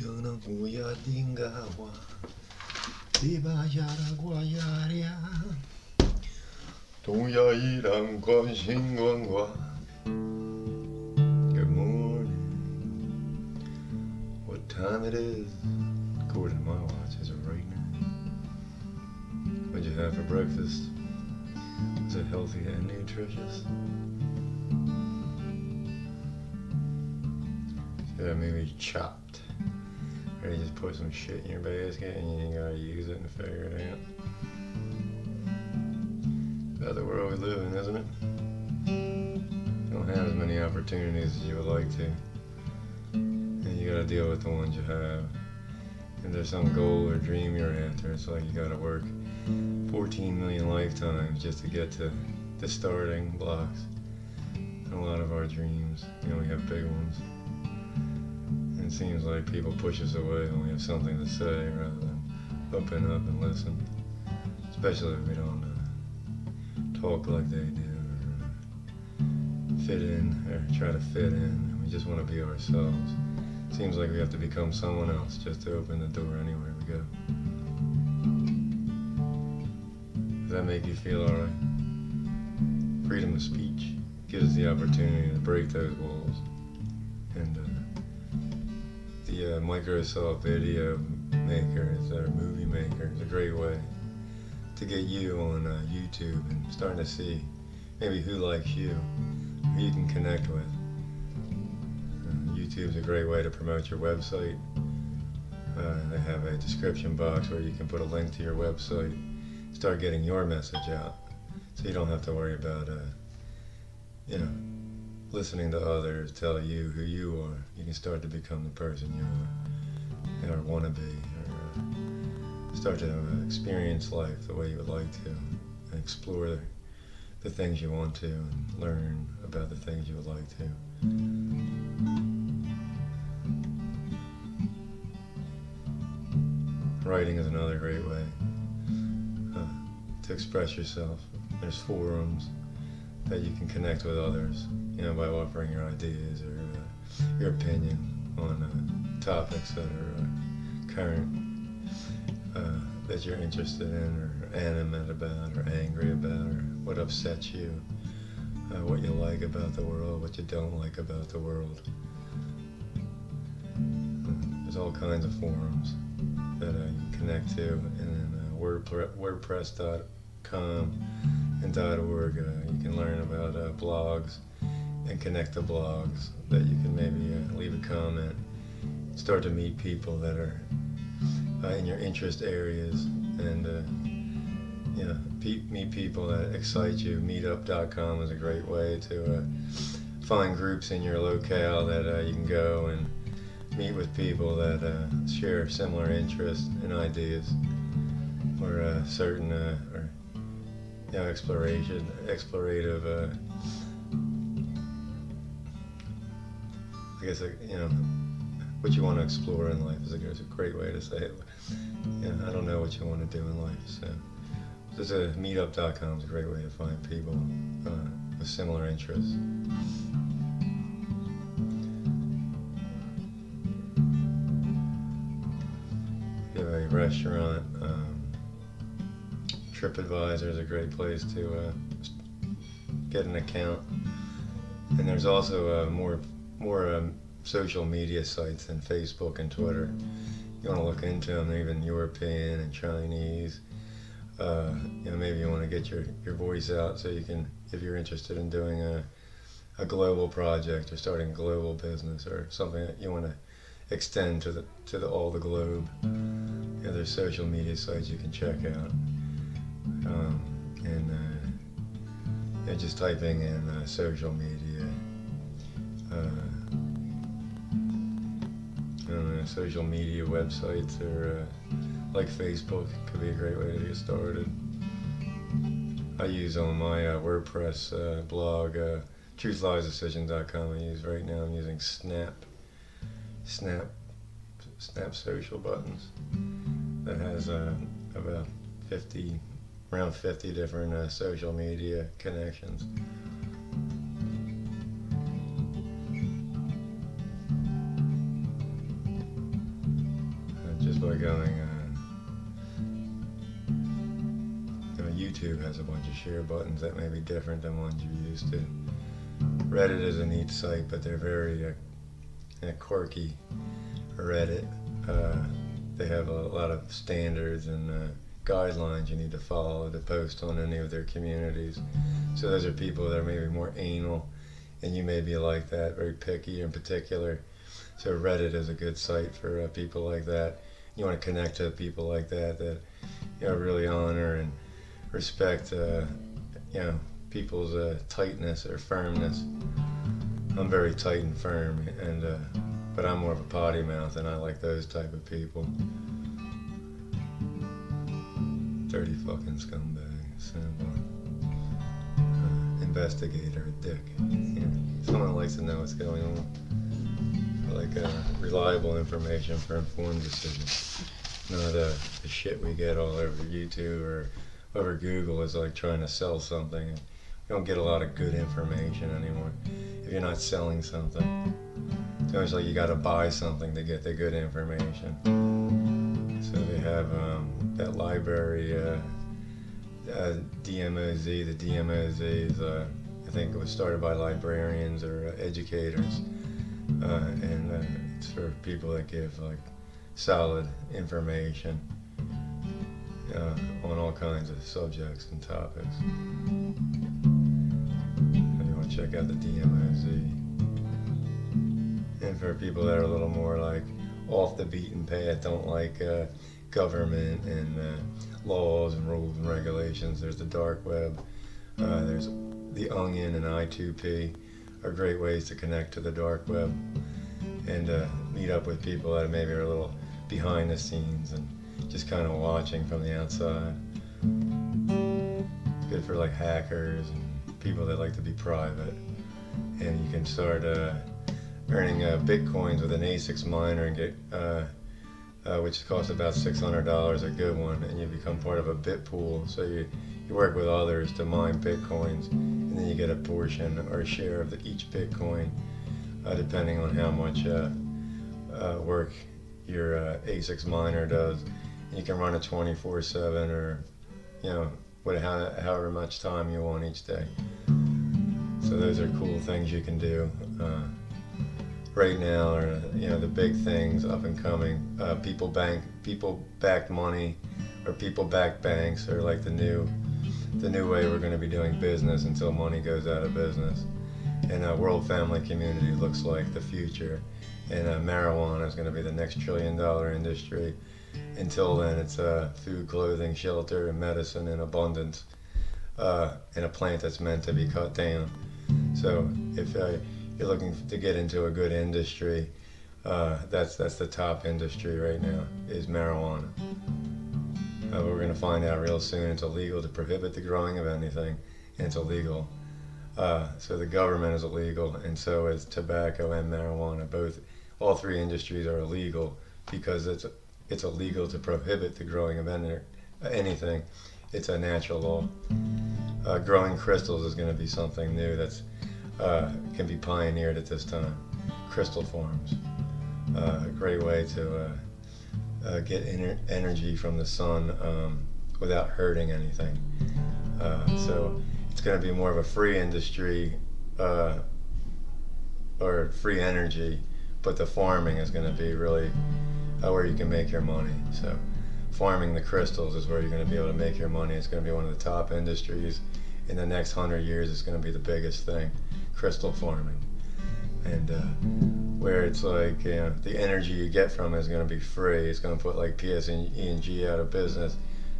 Yo no voy a Tingagua, si vaya a Guayaria, Tuya irán con Xinguangua. Good morning. What time it is? According to my watch, is it right now? What'd you have for breakfast? Is it healthy and nutritious? Yeah, maybe chopped. Or you just put some shit in your basket and you ain't gotta use it and figure it out. That's the world we live in, isn't it? You don't have as many opportunities as you would like to. And you gotta deal with the ones you have. If there's some goal or dream you're after, it's like you gotta work 14 million lifetimes just to get to the starting blocks. And a lot of our dreams, we have big ones. It seems like people push us away when we have something to say rather than open up and listen. Especially if we don't talk like they do or fit in or try to fit in. We just want to be ourselves. It seems like we have to become someone else just to open the door anywhere we go. Does that make you feel alright? Freedom of speech gives us the opportunity to break those walls. And the Microsoft Video Maker, or Movie Maker, is a great way to get you on YouTube and starting to see maybe who likes you, who you can connect with. YouTube's a great way to promote your website. They have a description box where you can put a link to your website, start getting your message out, so you don't have to worry about listening to others tell you who you are. You can start to become the person you are, or want to be, or start to experience life the way you would like to, and explore the things you want to, and learn about the things you would like to. Writing is another great way to express yourself. There's forums that you can connect with others, by offering your ideas or your opinion on topics that are current, that you're interested in or animate about or angry about, or what upsets you, what you like about the world, what you don't like about the world. There's all kinds of forums that you can connect to, and then WordPress.com and .org, you can learn about blogs and connect to blogs that you can maybe leave a comment, start to meet people that are in your interest areas, and meet people that excite you. Meetup.com is a great way to find groups in your locale that you can go and meet with people that share similar interests and ideas, or certain explorative, I guess, what you want to explore in life is a great way to say it. I don't know what you want to do in life, so just meetup.com is a great way to find people with similar interests. You have a restaurant, TripAdvisor is a great place to get an account, and there's also more social media sites than Facebook and Twitter. You want to look into them, even European and Chinese. Maybe you want to get your voice out, so you can, if you're interested in doing a global project or starting a global business or something that you want to extend to all the globe. There's social media sites you can check out. Just typing in social media, social media websites, or like Facebook could be a great way to get started. I use on my WordPress blog, TruthLiesDecision.com. I'm using Snap social buttons that has about around 50 different social media connections. just by going, YouTube has a bunch of share buttons that may be different than ones you're used to. Reddit is a neat site, but they're very quirky. Reddit, they have a lot of standards and guidelines you need to follow to post on any of their communities. So those are people that are maybe more anal, and you may be like that, very picky in particular. So Reddit is a good site for people like that. You want to connect to people like that really honor and respect people's tightness or firmness. I'm very tight and firm, and but I'm more of a potty mouth, and I like those type of people. Dirty fucking scumbag, simple. Investigator, dick. Yeah. Someone likes to know what's going on. I like reliable information for informed decisions. Not the shit we get all over YouTube or over Google is like trying to sell something. You don't get a lot of good information anymore if you're not selling something. It's almost like you gotta buy something to get the good information. So they have that library, DMOZ. The DMOZ is, I think it was started by librarians or educators, and it's for people that give like solid information on all kinds of subjects and topics. If you want to check out the DMOZ. And for people that are a little more like off the beaten path, don't like government and laws and rules and regulations, there's the dark web. There's the Onion and I2P are great ways to connect to the dark web and meet up with people that maybe are a little behind the scenes and just kind of watching from the outside. It's good for like hackers and people that like to be private. And you can start earning bitcoins with an ASICS miner and get, which costs about $600, a good one, and you become part of a bit pool. So you work with others to mine bitcoins, and then you get a portion or a share of each bitcoin, depending on how much work your ASICS miner does. You can run it 24/7 or, however much time you want each day. So those are cool things you can do. Right now are the big things up and coming. People-backed money or people-backed banks are like the new way we're going to be doing business until money goes out of business. And World Family Community looks like the future. And marijuana is going to be the next $1 trillion industry. Until then, it's food, clothing, shelter, and medicine in abundance, and a plant that's meant to be cut down. So if you're looking to get into a good industry, that's the top industry right now, is marijuana. We're going to find out real soon it's illegal to prohibit the growing of anything, and it's illegal. So the government is illegal, and so is tobacco and marijuana. All three industries are illegal because it's illegal to prohibit the growing of anything. It's a natural law. Growing crystals is going to be something new that's can be pioneered at this time. Crystal forms, a great way to get energy from the sun without hurting anything. So it's going to be more of a free industry or free energy, but the farming is going to be really where you can make your money. So farming the crystals is where you're going to be able to make your money. It's going to be one of the top industries. In the next 100 years, it's going to be the biggest thing, crystal farming. And where it's like, the energy you get from it is going to be free. It's going to put like PSE&G out of business.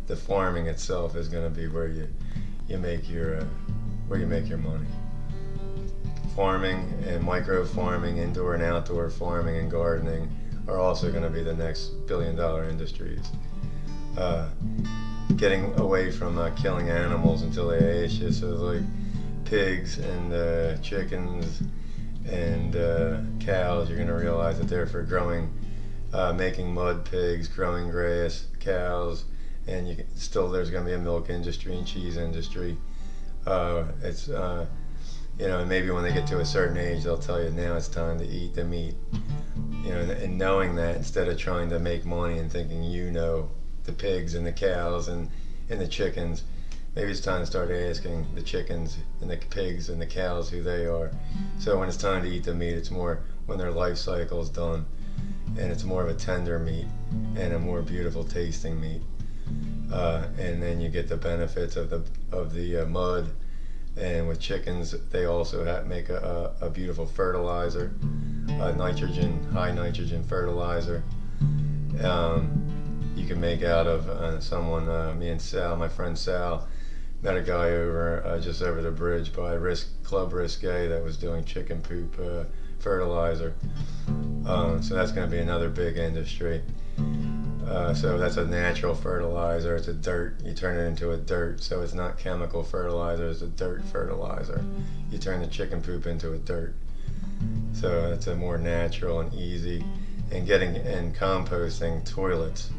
The farming itself is going to be where you make your money. Farming and micro farming, indoor and outdoor farming and gardening are also going to be the next billion-dollar industries. Getting away from killing animals until they age you, so like pigs and chickens and cows, you're going to realize that they're for growing, making mud pigs, growing grass, cows, and there's going to be a milk industry and cheese industry. And maybe when they get to a certain age, they'll tell you now it's time to eat the meat. And knowing that instead of trying to make money and thinking the pigs and the cows and the chickens, maybe it's time to start asking the chickens and the pigs and the cows who they are. So when it's time to eat the meat, it's more when their life cycle is done, and it's more of a tender meat and a more beautiful tasting meat. And then you get the benefits of the mud. And with chickens, they also make a beautiful fertilizer, high nitrogen fertilizer. You can make out of me and Sal, my friend Sal, met a guy just over the bridge by Club Risque that was doing chicken poop fertilizer. So that's going to be another big industry. So that's a natural fertilizer. It's a dirt. You turn it into a dirt. So it's not chemical fertilizer. It's a dirt fertilizer. You turn the chicken poop into a dirt. So it's a more natural and easy. And composting toilets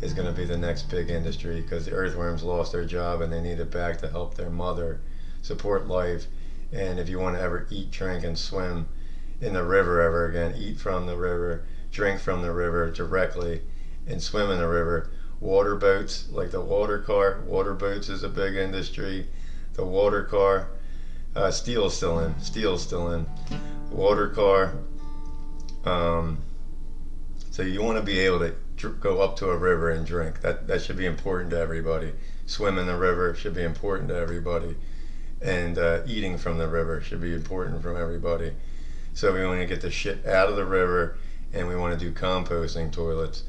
is going to be the next big industry, because the earthworms lost their job and they need it back to help their mother support life. And if you want to ever eat, drink, and swim in the river ever again, eat from the river, drink from the river directly, and swim in the river. Water boats, like the water car, water boats is a big industry. The water car, steel's still in. Water car. So you want to be able to go up to a river and drink. That should be important to everybody. Swim in the river should be important to everybody. And eating from the river should be important from everybody. So we want to get the shit out of the river, and we want to do composting toilets.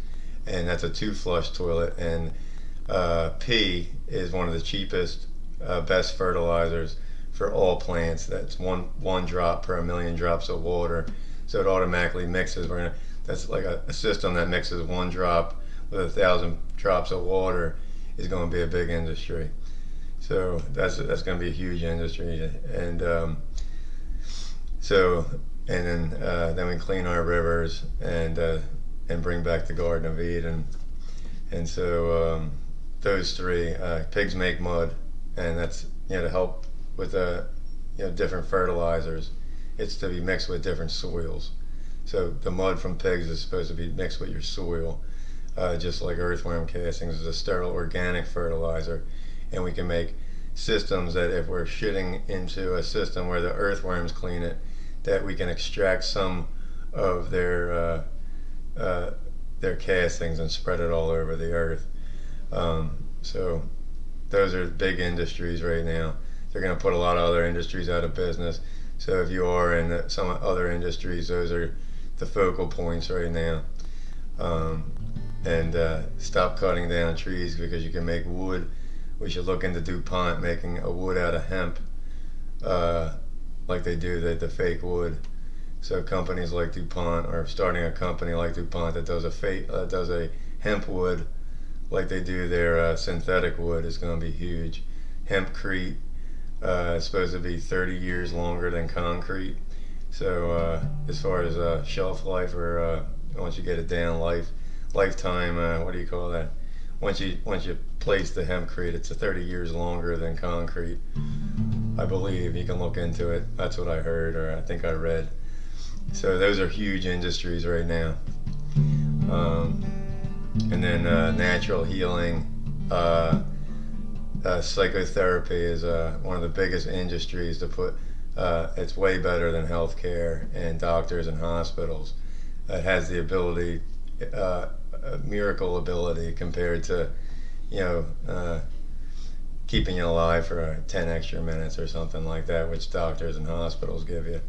And that's a 2-flush toilet. And pee is one of the cheapest, best fertilizers for all plants. That's one drop per 1,000,000 drops of water. So it automatically mixes. That's like a system that mixes 1 drop with 1,000 drops of water is going to be a big industry. So that's going to be a huge industry. And then we clean our rivers and bring back the Garden of Eden. And so those three, pigs make mud, and that's to help with different fertilizers. It's to be mixed with different soils. So the mud from pigs is supposed to be mixed with your soil, just like earthworm castings is a sterile organic fertilizer. And we can make systems that if we're shitting into a system where the earthworms clean it, that we can extract some of their castings and spread it all over the earth. So those are big industries right now. They're going to put a lot of other industries out of business. So if you are in some other industries, those are the focal points right now. And stop cutting down trees, because you can make wood. We should look into DuPont making a wood out of hemp, like they do the fake wood. So companies like DuPont are starting a company like DuPont that does a hemp wood, like they do their synthetic wood. Is going to be huge. Hempcrete is supposed to be 30 years longer than concrete. So as far as shelf life, or once you get it down, lifetime, what do you call that? Once you place the hempcrete, it's 30 years longer than concrete, I believe. You can look into it. That's what I heard, or I think I read. So those are huge industries right now. And then natural healing, psychotherapy is one of the biggest industries to put. It's way better than healthcare and doctors and hospitals. It has the ability, a miracle ability compared to, keeping you alive for 10 extra minutes or something like that, which doctors and hospitals give you.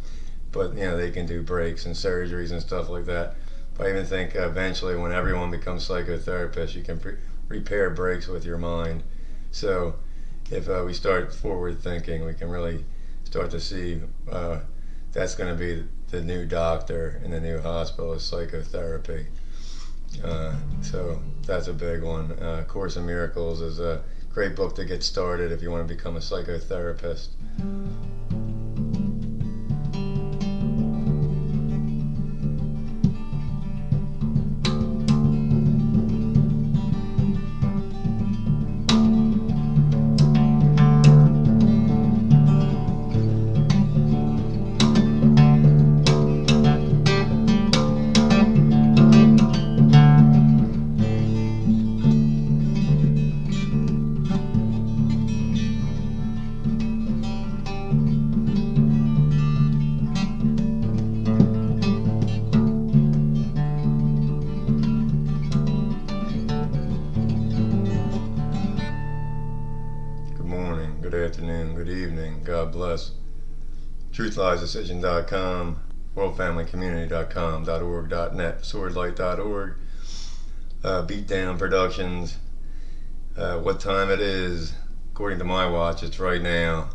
But they can do breaks and surgeries and stuff like that. But I even think eventually, when everyone becomes psychotherapists, you can repair breaks with your mind. So if we start forward thinking, we can really start to see that's going to be the new doctor in the new hospital, is psychotherapy. So that's a big one. Course in Miracles is a great book to get started if you want to become a psychotherapist. afternoon, good evening, God bless. TruthLiesDecision.com, WorldFamilyCommunity.com, .org.net, SwordLight.org, Beatdown Productions. What time it is? According to my watch, it's right now.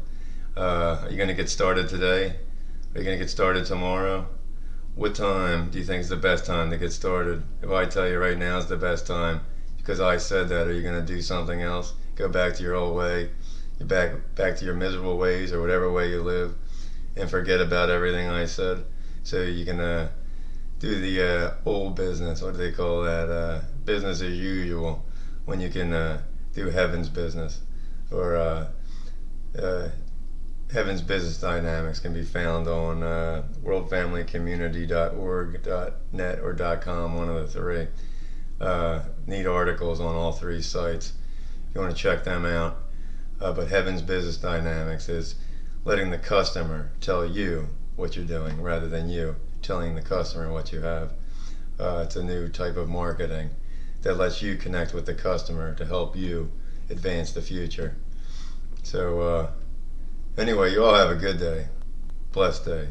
Are you going to get started today? Are you going to get started tomorrow? What time do you think is the best time to get started? If I tell you right now is the best time because I said that, are you going to do something else? Go back to your old way, back to your miserable ways or whatever way you live, and forget about everything I said, so you can do the old business. What do they call that? Business as usual, when you can do heaven's business. Or Heaven's Business Dynamics can be found on worldfamilycommunity.org.net or .com, one of the three. Neat articles on all three sites if you want to check them out. But Heaven's Business Dynamics is letting the customer tell you what you're doing rather than you telling the customer what you have. It's a new type of marketing that lets you connect with the customer to help you advance the future. So anyway, you all have a good day, blessed day,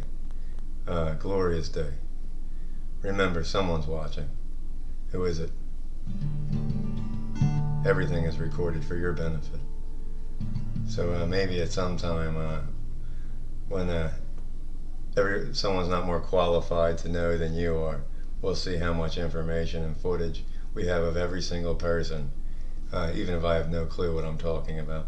glorious day. Remember, someone's watching. Who is it? Everything is recorded for your benefit. So maybe at some time when someone's not more qualified to know than you are, we'll see how much information and footage we have of every single person, even if I have no clue what I'm talking about.